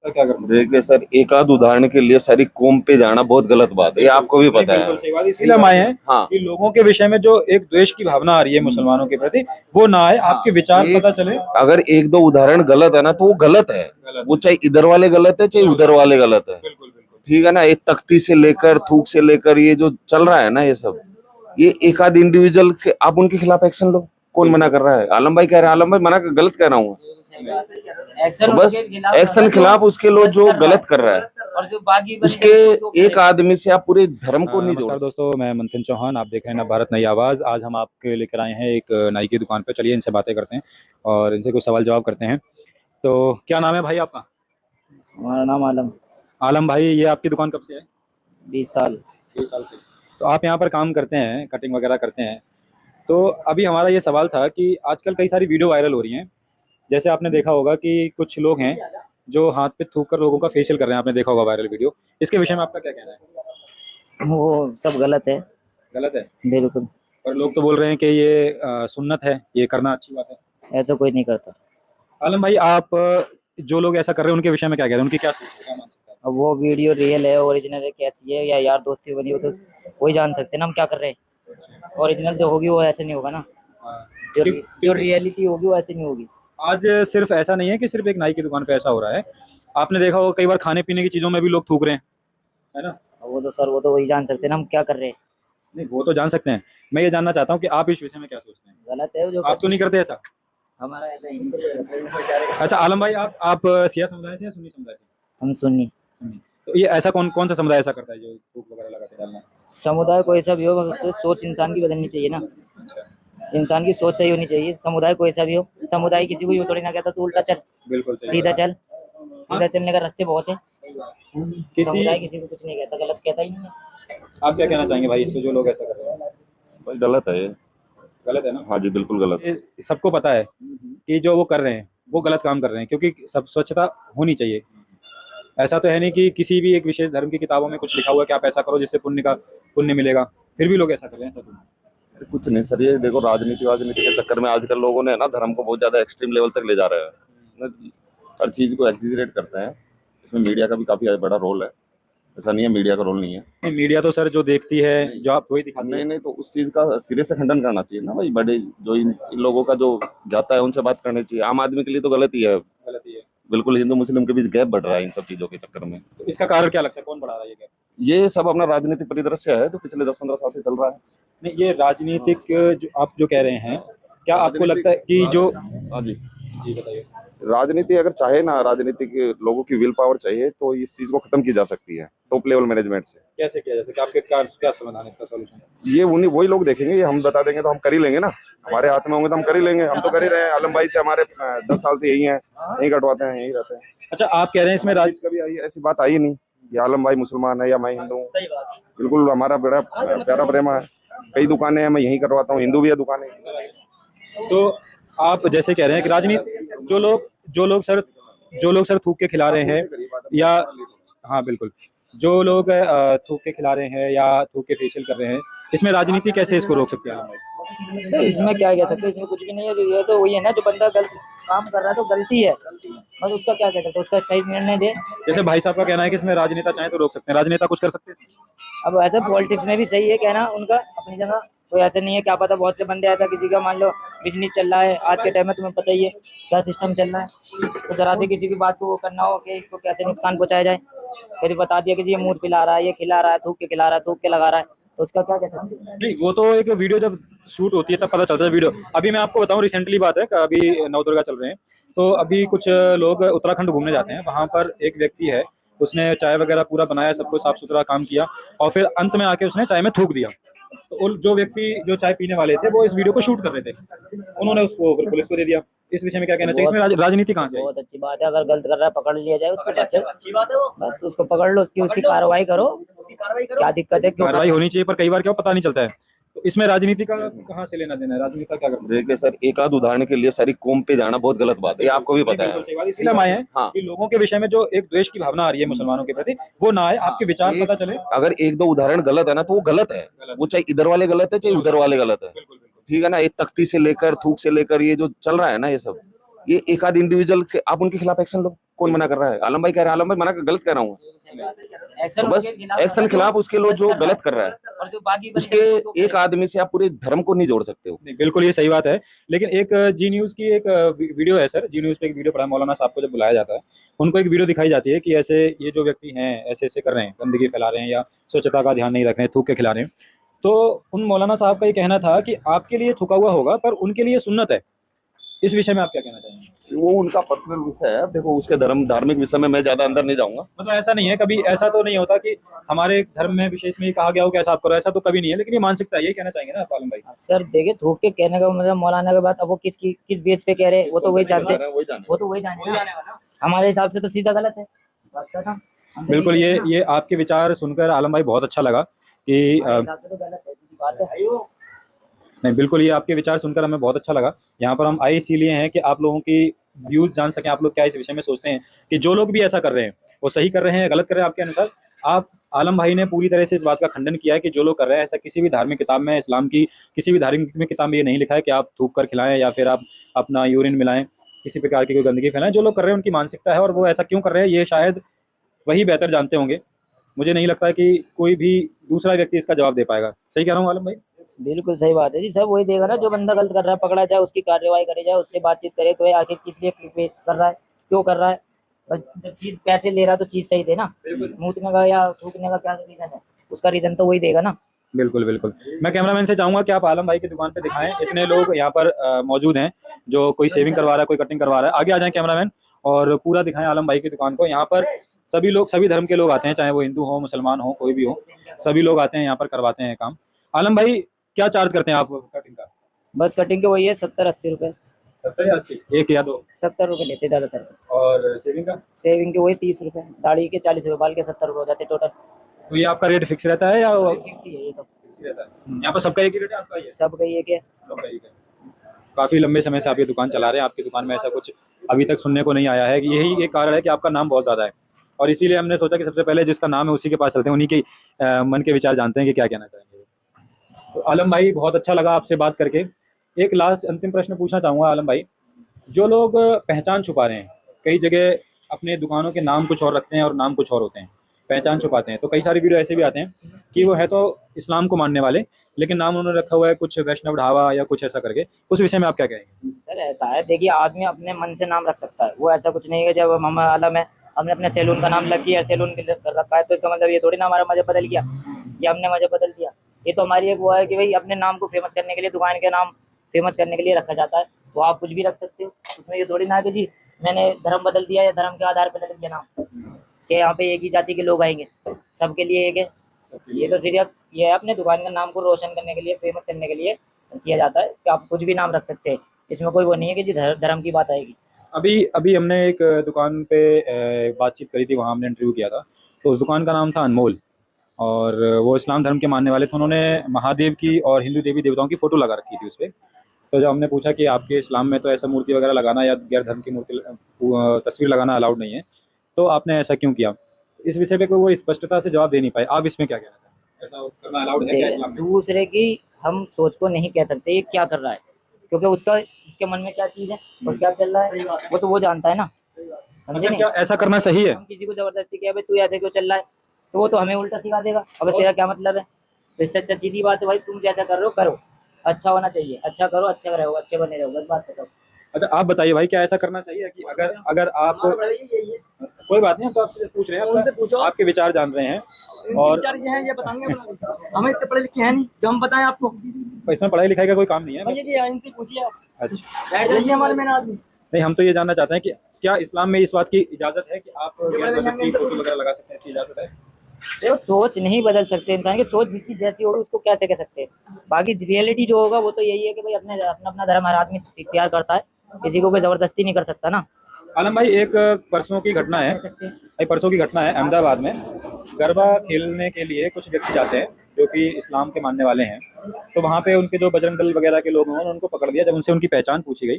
क्या कर सकते हैं? देखिए सर, एक आध उदाहरण के लिए सारी कौम पे जाना बहुत गलत बात है, ये आपको भी पता बिल्कुल है। सही बात, इसीलिए हम आए हैं हाँ कि लोगों के विषय में जो एक द्वेष की भावना आ रही है मुसलमानों के प्रति, वो ना आए, आपके विचार एक- पता चले। अगर एक दो उदाहरण गलत है ना तो वो गलत है। गलत वो चाहे इधर वाले गलत है चाहे उधर वाले गलत है। बिल्कुल बिल्कुल। ठीक है ना, ये तख्ती से लेकर थूक से लेकर ये जो चल रहा है ना, ये सब ये एक आध इंडिविजुअल आप उनके खिलाफ एक्शन लो। कौन मना कर रहा है? आलम भाई कह रहे हैं, आलम भाई मना गलत कह रहा हूँ। तो बस एक्शन खिलाफ उसके लो जो गलत कर रहा है, और जो बाकी उसके एक आदमी से आप पूरे धर्म को नहीं जोड़ नमस्कार सकते। दोस्तों, मैं मंथन चौहान, आप देख रहे हैं ना भारत नई आवाज़। आज हम आपके लेकर आए हैं एक नाई की दुकान पे। चलिए इनसे बातें करते हैं और इनसे कुछ सवाल जवाब करते हैं। तो क्या नाम है भाई आपका? हमारा नाम आलम। आलम भाई, ये आपकी दुकान कब से है? 20 साल। 20 साल से। तो आप यहाँ पर काम करते हैं, कटिंग वगैरह करते हैं। तो अभी हमारा ये सवाल था कि आजकल कई सारी वीडियो वायरल हो रही हैं। जैसे आपने देखा होगा कि कुछ लोग हैं जो हाथ पे थूक कर लोगों का फेशियल कर रहे हैं, आपने देखा होगा वायरल वीडियो। इसके विषय में आपका क्या कहना है? वो सब गलत है। गलत है? बिल्कुल। और लोग तो बोल रहे हैं कि ये सुन्नत है, ये करना अच्छी बात है। ऐसा कोई नहीं करता। आलम भाई, आप जो लोग ऐसा कर रहे हैं उनके विषय में क्या कह रहे हैं? उनकी क्या सोच है, क्या मान सकते हैं? अब वो वीडियो रियल है, ओरिजिनल है, कैसी है, या यार दोस्ती बनी हो तो वही जान सकते हैं ना हम क्या कर रहे हैं। ओरिजिनल जो होगी वो ऐसे नहीं होगा ना। हाँ। जो रियलिटी होगी वो ऐसे नहीं होगी। आज सिर्फ ऐसा नहीं है कि सिर्फ एक नाई की दुकान पे ऐसा हो रहा है। आपने देखा होगा कई बार खाने पीने की चीज़ों में भी लोग थूक रहे हैं, है ना? वो तो सर वो तो वही जान सकते हैं ना हम क्या कर रहे हैं। नहीं, वो तो जान सकते हैं। मैं ये जानना चाहता हूँ कि आप इस विषय में क्या सोचते हैं? गलत है जो आप तो नहीं करते ऐसा? हमारा ऐसा ही नहीं। अच्छा आलम भाई, आप सिया समुदाय से या सुन्नी समुदाय से? हम सुन्नी। सुन्नी। तो ये ऐसा कौन कौन सा समुदाय ऐसा करता है जो थूक वगैरह लगाते डालना? समुदाय कोई सा भी हो, बस सोच इंसान की बदलनी चाहिए ना। अच्छा, इंसान की सोच सही होनी चाहिए। समुदाय कोई सा भी हो, समुदाय किसी को यूँ थोड़ी ना कहता तू उल्टा चल, बिल्कुल सही सीधा बात है। चल। सीधा चलने का रास्ते बहुत है। किसी समुदाय किसी को कुछ नहीं कहता, गलत कहता ही नहीं है। आप क्या कहना चाहेंगे भाई इस पे, जो लोग ऐसा कर रहे हैं? भाई गलत है ये। गलत है ना? हाँ जी, बिल्कुल गलत। ये सबको पता है कि जो वो कर रहे हैं वो गलत काम कर रहे हैं, क्योंकि सब स्वच्छता होनी चाहिए। ऐसा तो है नहीं कि किसी भी एक विशेष धर्म की किताबों में कुछ लिखा हुआ है कि आप ऐसा करो जिससे पुण्य मिलेगा, फिर भी लोग ऐसा कर रहे हैं। ऐसा तो नहीं। कुछ नहीं सर, ये देखो राजनीति के चक्कर में आजकल लोगों ने ना धर्म को बहुत ज्यादा एक्सट्रीम लेवल तक ले जा रहे हैं। हर चीज को एग्जीजरेट करते हैं। इसमें मीडिया का भी काफी बड़ा रोल है। ऐसा नहीं है मीडिया का रोल नहीं है। नहीं, मीडिया तो सर जो देखती है जो आप वही दिखाती है। नहीं नहीं, तो उस चीज का सिरे से खंडन करना चाहिए ना भाई। बड़े जो इन लोगों का जो जाता है उनसे बात करनी चाहिए। आम आदमी के लिए तो गलत ही है। गलत ही है। बिल्कुल, हिंदू मुस्लिम के बीच गैप बढ़ रहा है इन सब चीजों के चक्कर में। तो इसका कारण क्या लगता है, कौन बढ़ा रहा है ये गैप? ये सब अपना राजनीतिक परिदृश्य है जो पिछले 10-15 साल से चल रहा है। नहीं, ये राजनीतिक जो आप जो कह रहे हैं, क्या आपको लगता है कि जो हाँ जी, जी बताइए। राजनीति अगर चाहे ना, राजनीतिक लोगों की विल पावर चाहिए तो इस चीज को खत्म की जा सकती है टॉप लेवल मैनेजमेंट से। कैसे किया जा सकता है? आपके क्या क्या समाधान है इसका, सॉल्यूशन? ये उन्हीं वही लोग देखेंगे, ये हम बता देंगे तो हम कर ही लेंगे ना। हमारे हाथ में होंगे तो हम कर ही लेंगे। हम तो कर ही रहे हैं। आलम भाई से हमारे 10 साल से यही है, यही कटवाते हैं, यही रहते हैं। अच्छा, आप कह रहे हैं इसमें कभी ऐसी बात आई नहीं कि आलम भाई मुसलमान है या मैं हिंदू हूँ। बिल्कुल हमारा बड़ा प्यारा प्रेम है। कई दुकानें हैं, मैं यही करवाता हूँ। हिंदू भी है दुकानें। तो आप जैसे कह रहे हैं कि राजनीति जो लोग सर थूक के खिला रहे हैं या हाँ बिल्कुल, जो लोग थूक के खिला रहे हैं या थूक के फेशियल कर रहे हैं, इसमें राजनीति कैसे इसको रोक सकती है आलम भाई? तो इसमें क्या कह सकते हैं, इसमें कुछ भी नहीं है। ये तो वही है ना, जो बंदा गलत काम कर रहा है तो गलती है, बस उसका क्या कह सकते हैं, उसका सही निर्णय दे। जैसे भाई साहब का कहना है कि इसमें राजनेता चाहे तो रोक सकते हैं, राजनेता कुछ कर सकते हैं इसमें? अब ऐसे पॉलिटिक्स में भी सही है कहना उनका अपनी जगह। कोई ऐसे नहीं है, क्या पता बहुत से बंदे ऐसा किसी का मान लो बिजनेस चल रहा है आज के टाइम में, तुम्हें पता ही है क्या सिस्टम चल रहा है। तो जरा से किसी की बात को वो करना हो कि इसको कैसे नुकसान पहुंचाया जाए, फिर बता दिया कि जी ये मूड पिला रहा है, ये खिला रहा है, थूक के खिला रहा है, थूक के लगा रहा है, तो उसका क्या कह सकते हैं। नहीं, वो तो एक वीडियो जब शूट होती है तब पता चलता है वीडियो। अभी मैं आपको बताऊं, रिसेंटली बात है, अभी नवदुर्गा चल रहे हैं, तो अभी कुछ लोग उत्तराखंड घूमने जाते हैं। वहां पर एक व्यक्ति है, उसने चाय वगैरह पूरा बनाया, सब कुछ साफ सुथरा काम किया, और फिर अंत में आके उसने चाय में थूक दिया। तो जो व्यक्ति जो चाय पीने वाले थे वो इस वीडियो को शूट कर रहे थे, उन्होंने उसको फिर पुलिस को दे दिया। इस विषय में क्या कहना चाहिए? इसमें राजनीति कहाँ से आई? बहुत अच्छी बात है, अगर गलत कर रहा है पकड़ लिया जाए उसको। अच्छी बात है वो, बस उसको पकड़ लो, उसकी कार्रवाई करो। क्या दिक्कत है, क्यों कार्रवाई होनी चाहिए, पर कई बार क्या पता नहीं चलता है। तो इसमें राजनीति का कहाँ से लेना देना है? राजनीति क्या कर सकते हैं? देखिए सर, एक आध उदाहरण के लिए सारी कौम पे जाना बहुत गलत बात है, ये आपको भी पता है। बिल्कुल सही बात, इसीलिए हम आए हैं हाँ। कि लोगों के विषय में जो एक द्वेष की भावना आ रही है मुसलमानों के प्रति, वो ना आए, आपके विचार पता चले। अगर एक दो उदाहरण गलत है ना तो वो गलत है। वो चाहे इधर वाले गलत है चाहे उधर वाले गलत है। ठीक है ना, ये तख्ती से लेकर थूक से लेकर ये जो चल रहा है ना, ये सब ये एक आध इंडिविजुअल आप उनके खिलाफ एक्शन लो। कौन मना कर रहा है? आलम भाई कह रहे हैं, आलम भाई मना कर गलत कह रहा हूँ। एक्शन तो बस एक्शन खिलाफ उसके लो जो गलत कर रहा है, और जो बाकी बंदे उसके हैं, वो तो एक आदमी से आप पूरे धर्म को नहीं जोड़ सकते हो। नहीं, बिल्कुल ये सही बात है। लेकिन एक जी न्यूज़ की एक वीडियो है सर, जी न्यूज़ पे एक वीडियो पड़ा है, मौलाना साहब को जब बुलाया जाता है, उनको एक वीडियो दिखाई जाती है कि ऐसे ये जो व्यक्ति हैं ऐसे ऐसे कर रहे हैं, गंदगी फैला रहे हैं या स्वच्छता का ध्यान नहीं रख रहे हैं, थूक के खिला रहे हैं। तो उन मौलाना साहब का ये कहना था कि आपके लिए थूका हुआ होगा पर उनके लिए सुन्नत है। इस विषय में आप क्या कहना चाहेंगे? वो उनका पर्सनल विषय है। देखो, उसके धार्मिक विषय में मैं ज्यादा अंदर नहीं जाऊंगा। मतलब ऐसा नहीं है, कभी ऐसा तो नहीं होता कि हमारे धर्म में विशेष में ये कहा गया हो कि ऐसा आप करो, ऐसा तो कभी नहीं है, लेकिन ये मानसिकता है, ये कहना चाहेंगे ना आप आलम भाई? सर देखिए, थूक के कहने का मतलब मौलाना के बाद अब वो किस बेस पे कह रहे हैं वो तो वही जानते हैं, वो तो वही जाने ना। हमारे हिसाब से तो सीधा गलत है बात का था। बिल्कुल, ये आपके विचार सुनकर आलम भाई बहुत अच्छा लगा कि हमारे हिसाब से तो गलत है, सीधी बात है। नहीं, बिल्कुल ये आपके विचार सुनकर हमें बहुत अच्छा लगा। यहाँ पर हम आए इसीलिए हैं कि आप लोगों की व्यूज़ जान सकें, आप लोग क्या इस विषय में सोचते हैं कि जो लोग भी ऐसा कर रहे हैं वो सही कर रहे हैं या गलत कर रहे हैं आपके अनुसार। आप आलम भाई ने पूरी तरह से इस बात का खंडन किया है कि जो लोग कर रहे हैं, ऐसा किसी भी धार्मिक किताब में, इस्लाम की किसी भी धार्मिक में किताब में ये नहीं लिखा है कि आप थूक कर खिलाएं या फिर आप अपना यूरिन मिलाएं, किसी प्रकार की कोई गंदगी फैलाएं। जो लोग कर रहे हैं उनकी मानसिकता है और वो ऐसा क्यों कर रहे हैं ये शायद वही बेहतर जानते होंगे। मुझे नहीं लगता कि कोई भी दूसरा व्यक्ति इसका जवाब दे पाएगा। सही कह रहा हूँ आलम भाई? बिल्कुल सही बात है जी। सब वही देगा ना, जो बंदा गलत कर रहा है पकड़ा जाए, उसकी कार्रवाई करी जाए, उससे बातचीत करे कि भाई आखिर किस लिए कर रहा है, क्यों कर रहा है। और जब चीज पैसे ले रहा है तो चीज सही दे ना, मूतने का या थूकने का क्या रीजन है, उसका रीजन तो वही देगा ना। बिल्कुल बिल्कुल। मैं कैमरामैन से चाहूंगा कि आप आलम भाई की दुकान पे दिखाएं, इतने लोग यहाँ पर मौजूद हैं, जो कोई शेविंग करवा रहा है, कोई कटिंग करवा रहा है। आगे आ जाएं कैमरामैन और पूरा दिखाएं आलम भाई की दुकान को। यहाँ पर सभी लोग, सभी धर्म के लोग आते हैं, चाहे वो हिंदू हो, मुसलमान हो, कोई भी हो, सभी लोग आते हैं यहाँ पर करवाते हैं काम। आलम भाई क्या चार्ज करते हैं आप कटिंग का? बस कटिंग के वही है 70-80 रुपए। 70 या 80? एक या दो? 70 रुपए लेते ज्यादातर। और शेविंग का? सेविंग के वही 30 रुपए, दाढ़ी के 40 रुपए, बाल के 70 रुपए हो जाते टोटल। तो ये आपका रेट फिक्स रहता है या फिक्स ही है ये तो, फिक्स रहता है? यहाँ पर सबका एक ही रेट है, आपका ये? सब का ये क्या। सबका एक है। काफ़ी लंबे समय से आप ये दुकान चला रहे हैं, आपकी दुकान में ऐसा कुछ अभी तक सुनने को नहीं आया है। यही एक कारण है कि आपका नाम बहुत ज़्यादा है और इसीलिए हमने सोचा कि सबसे पहले जिसका नाम है उसी के पास चलते हैं, उन्हीं के मन के विचार जानते हैं कि क्या कहना चाहेंगे। तो आलम भाई बहुत अच्छा लगा आपसे बात करके। एक लास्ट अंतिम प्रश्न पूछना चाहूँगा आलम भाई, जो लोग पहचान छुपा रहे हैं, कई जगह अपने दुकानों के नाम कुछ और रखते हैं और नाम कुछ और होते हैं, पहचान छुपाते हैं, तो कई सारी वीडियो ऐसे भी आते हैं कि वो है तो इस्लाम को मानने वाले लेकिन नाम उन्होंने रखा हुआ है कुछ वैष्णव ढाबा या कुछ ऐसा करके। उस विषय में आप क्या कहेंगे? सर ऐसा है, देखिए आदमी अपने मन से नाम रख सकता है, वो ऐसा कुछ नहीं है। जब हम आलम है, हमने अपने सैलून का नाम लग किया, सैलून कर रखा है, तो इसका मतलब ये थोड़ी ना हमारा मजहब बदल गया या हमने मजहब बदल दिया। ये तो हमारी एक वो है कि भाई अपने नाम को फेमस करने के लिए, दुकान के नाम फेमस करने के लिए रखा जाता है। तो आप कुछ भी रख सकते हो, उसमें ये थोड़ी ना है कि जी मैंने धर्म बदल दिया या धर्म के आधार पर रख दिया नाम कि यहाँ पे एक ही जाति के लोग आएंगे, सबके लिए एक है। ये तो सिर्फ ये है अपने दुकान का नाम को रोशन करने के लिए, फेमस करने के लिए किया जाता है कि आप कुछ भी नाम रख सकते हैं। इसमें कोई वो नहीं है कि जी धर्म की बात आएगी। अभी हमने एक दुकान पे बातचीत करी थी, वहाँ हमने इंटरव्यू किया था, तो उस दुकान का नाम था अनमोल और वो इस्लाम धर्म के मानने वाले थे। उन्होंने महादेव की और हिंदू देवी देवताओं की फ़ोटो लगा रखी थी उस पर। तो जब हमने पूछा कि आपके इस्लाम में तो ऐसा मूर्ति वगैरह लगाना या गैर धर्म की मूर्ति तस्वीर लगाना अलाउड नहीं है, तो आपने ऐसा क्यों किया? इस विषय पे कोई वो स्पष्टता से जवाब दे नहीं पाए। आप इसमें क्या कहना चाहते हैं? ऐसा करना अलाउड है क्या इस्लाम में? दूसरे की हम सोच को नहीं कह सकते ये क्या कर रहा है, क्योंकि उसके मन में क्या चीज़ है और क्या चल रहा है वो तो वो जानता है ना। समझे अच्छा, नहीं? क्या ऐसा करना सही है? हम किसी को जबरदस्ती किया भाई तू ऐसे क्यों चल रहा है, तो वो तो हमें उल्टा सिखा देगा। अब तेरा क्या मतलब है? तो इससे अच्छा सीधी बात है भाई, तुम जैसा कर रहे हो करो, अच्छा होना चाहिए, अच्छा करो, अच्छा रहो, अच्छे बने रहो, बस बात खत्म। अच्छा आप बताइए भाई, क्या ऐसा करना चाहिए कि अगर आप, कोई बात नहीं, हम तो आपसे पूछ रहे हैं, आपके विचार जान रहे हैं और ये बताएंगे हमें इतने पढ़े लिखे हैं नहीं जो हम बताएं आपको। इसमें पढ़ाई लिखाई का कोई काम नहीं है। भैया जी इनसे पूछिए आप। अच्छा, बैठ जाइए हमारे में आदमी। नहीं, हम तो ये जानना चाहते हैं कि क्या इस्लाम में इस बात की इजाज़त है कि आप गैर मजहब की फोटो वगैरह लगा सकते हैं? इसकी इजाज़त है? देखो सोच नहीं बदल सकते इंसान की, सोच जिसकी जैसी होगी उसको कैसे कह सकते हैं। बाकी रियलिटी जो होगा वो तो यही है कि भाई अपना अपना धर्म हर आदमी इख्तियार करता है, किसी को कोई जबरदस्ती नहीं कर सकता ना। आलम भाई एक परसों की घटना है, अहमदाबाद में गरबा खेलने के लिए कुछ व्यक्ति जाते हैं जो कि इस्लाम के मानने वाले हैं। तो वहाँ पे उनके जो बजरंग दल वगैरह के लोग हैं उनको पकड़ दिया। जब उनसे उनकी पहचान पूछी गई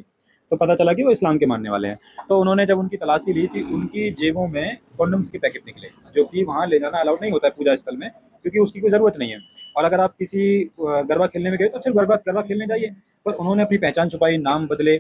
तो पता चला कि वो इस्लाम के मानने वाले हैं। तो उन्होंने जब उनकी तलाशी ली थी, उनकी जेबों में कॉन्डम्स के पैकेट निकले, जो कि वहाँ ले जाना अलाउड नहीं होता है पूजा स्थल में, क्योंकि उसकी कोई ज़रूरत नहीं है। और अगर आप किसी गरबा खेलने में गए तो सिर्फ गरबा खेलने जाइए, पर उन्होंने अपनी पहचान छुपाई, नाम बदले,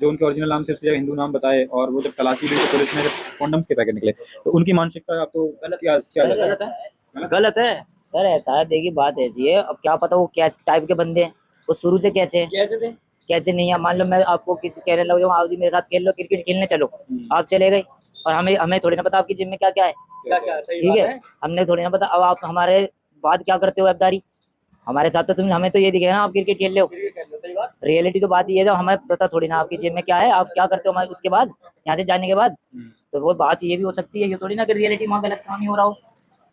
जो उनके ओरिजिनल नाम से उसकी जगह हिंदू नाम बताए, और वो जब तलाशी ली तो पुलिस ने कॉन्डम्स के पैकेट निकले, तो उनकी मानसिकता आपको गलत क्या क्या लगता है? गलत है सर ऐसा है, देखिए बात ऐसी है, अब क्या पता वो कैसे टाइप के बंदे हैं, वो शुरू से कैसे हैं, कैसे थे कैसे नहीं है। मान लो मैं आपको किसी कहने लग जाऊँ आप जी मेरे साथ खेल लो, क्रिकेट खेलने चलो, आप चले गए, और हमें हमें थोड़ी ना पता आपकी जिम में क्या क्या है, क्या क्या सही ठीक बात है, हमने थोड़ी ना पता। अब आप हमारे बाद क्या करते हो अबदारी हमारे साथ, तो तुम हमें तो ये दिखेगा ना आप क्रिकेट खेल रहे हो, सही बात रियलिटी तो बात ये है, जब हमें पता थोड़ी ना आपकी जिम में क्या है, आप क्या करते हो हमारे उसके बाद, यहाँ से जाने के बाद। तो वो बात ये भी हो सकती है, ये थोड़ी ना कि रियलिटी वहाँ गलत काम ही हो रहा हो।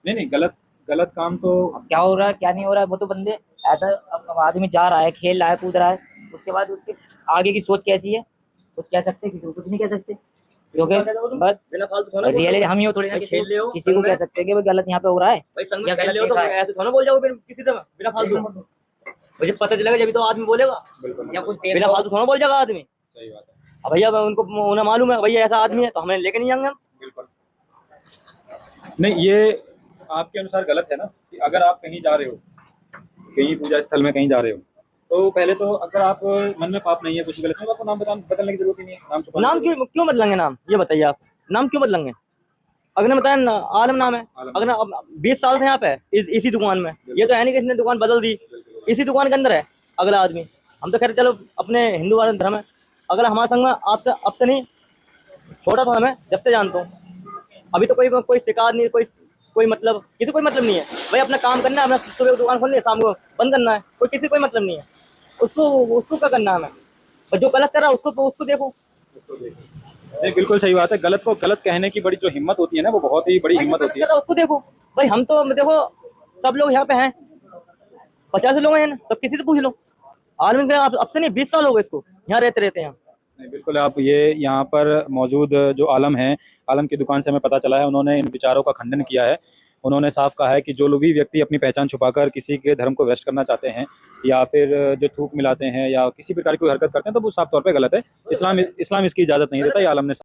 नहीं नहीं, गलत गलत काम तो अब क्या हो रहा है क्या नहीं हो रहा है वो तो बंदे ऐसा, अब आदमी जा रहा है खेल रहा है कूद रहा है, उसके बाद उसके आगे की सोच कैसी है, कुछ कह सकते किसी को कुछ नहीं कह सकते, क्योंकि बस बिना फालतू थोड़ा बोल रियलिटी हम ही हो थोड़ी ना भाई, खेल रहे हो, किसी को कह सकते हैं कि भाई गलत यहाँ पे हो रहा है, भाई संग या में खेल गलत रहे हो तो देखा है। ऐसे थोड़ा बोल जाओ फिर किसी तरह बिना फालतू। मुझे पता चलेगा जब तो आदमी बोलेगा, या कुछ बिना फालतू थोड़ा बोल जाएगा आदमी। सही बात है, अब भैया उनको उन्हें मालूम है भैया ऐसा आदमी है तो हमें लेके नहीं जाएंगे हम। बिल्कुल। नहीं, ये आपके अनुसार गलत है ना, कि अगर आप कहीं जा रहे हो, कहीं पूजा स्थल में कहीं जा रहे हो, तो पहले तो अगर आप मन में पाप नहीं है, कुछ गलत नहीं, तो आपको नाम बदलने की जरूरत ही नहीं है, नाम छुपाने नाम की जरूरत क्यों बदलेंगे नाम, ये बताइए आप नाम क्यों बदलेंगे। अगर बताया आलम नाम है, आलम। अगर अब 20 साल से यहाँ पे इसी दुकान में, ये तो है नहीं कि इसने दुकान बदल दी, इसी दुकान के अंदर है अगला आदमी। हम तो कह रहे चलो अपने हिंदू वाले धर्म है, अगला हमारे संग में आपसे अब से नहीं, छोटा था मैं जब से जानता हूँ, अभी तो कोई शिकायत नहीं, कोई मतलब किसी कोई मतलब नहीं है भाई, अपना काम करना है, अपना सुबह दुकान खोलनी है शाम को बंद करना है, कोई किसी कोई मतलब नहीं है, उसको क्या करना है हमें, और जो गलत कर रहा है उसको देखो। नहीं, बिल्कुल सही बात है, गलत को गलत कहने की बड़ी जो हिम्मत होती है ना, वो बहुत ही बड़ी भाई, हिम्मत जो होती गलत है। कर रहा है उसको देखो भाई, हम तो देखो सब लोग यहाँ पे हैं, 50 लोग हैं, सब किसी से पूछ लो, आलम के अब से नहीं 20 साल हो गए इसको यहाँ रहते हैं। नहीं, बिल्कुल, आप ये यहाँ पर मौजूद जो आलम हैं, आलम की दुकान से हमें पता चला है, उन्होंने इन विचारों का खंडन किया है। उन्होंने साफ कहा है कि जो लोग भी व्यक्ति अपनी पहचान छुपाकर किसी के धर्म को भ्रष्ट करना चाहते हैं, या फिर जो थूक मिलाते हैं या किसी प्रकार की कोई हरकत करते हैं, तो वो साफ तौर पे गलत है। इस्लाम इसकी इजाज़त नहीं देता, ये आलम ने